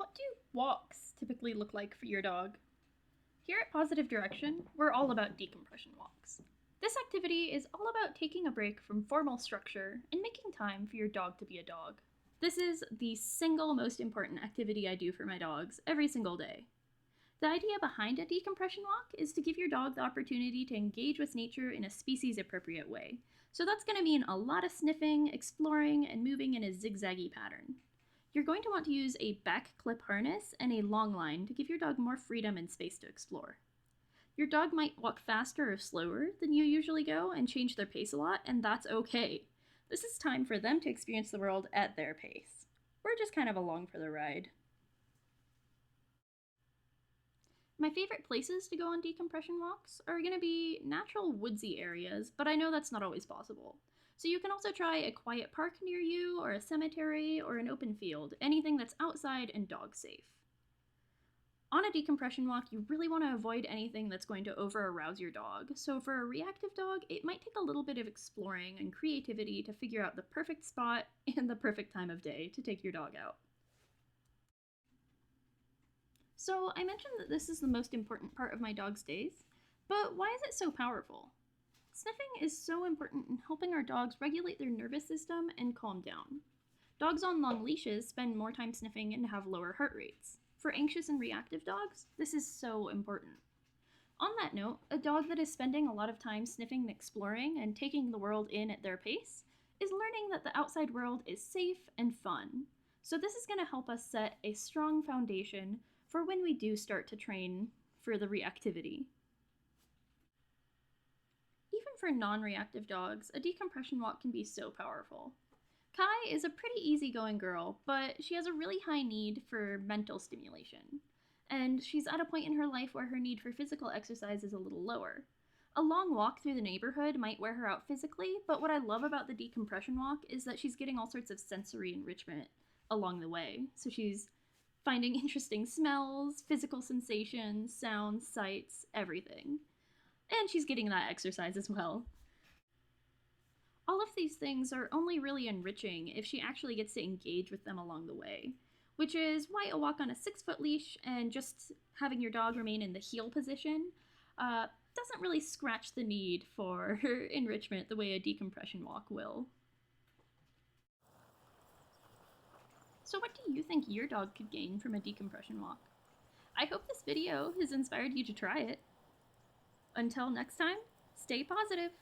what do walks typically look like for your dog? Here at Positive Direction, we're all about decompression walks. This activity is all about taking a break from formal structure and making time for your dog to be a dog. This is the single most important activity I do for my dogs every single day. The idea behind a decompression walk is to give your dog the opportunity to engage with nature in a species-appropriate way. So that's going to mean a lot of sniffing, exploring, and moving in a zigzaggy pattern. You're going to want to use a back clip harness and a long line to give your dog more freedom and space to explore. Your dog might walk faster or slower than you usually go and change their pace a lot, and that's okay. This is time for them to experience the world at their pace. We're just kind of along for the ride. My favorite places to go on decompression walks are going to be natural woodsy areas, but I know that's not always possible. So you can also try a quiet park near you, or a cemetery, or an open field, anything that's outside and dog safe. On a decompression walk, you really want to avoid anything that's going to over-arouse your dog. So for a reactive dog, it might take a little bit of exploring and creativity to figure out the perfect spot and the perfect time of day to take your dog out. So I mentioned that this is the most important part of my dog's days, but why is it so powerful? Sniffing is so important in helping our dogs regulate their nervous system and calm down. Dogs on long leashes spend more time sniffing and have lower heart rates. For anxious and reactive dogs, this is so important. On that note, a dog that is spending a lot of time sniffing and exploring and taking the world in at their pace is learning that the outside world is safe and fun. So this is going to help us set a strong foundation for when we do start to train for the reactivity. Even for non-reactive dogs, a decompression walk can be so powerful. Kai is a pretty easygoing girl, but she has a really high need for mental stimulation. And she's at a point in her life where her need for physical exercise is a little lower. A long walk through the neighborhood might wear her out physically, but what I love about the decompression walk is that she's getting all sorts of sensory enrichment along the way. So she's finding interesting smells, physical sensations, sounds, sights, everything. And she's getting that exercise as well. All of these things are only really enriching if she actually gets to engage with them along the way, which is why a walk on a 6-foot leash and just having your dog remain in the heel position doesn't really scratch the need for enrichment the way a decompression walk will. So what do you think your dog could gain from a decompression walk? I hope this video has inspired you to try it. Until next time, stay positive.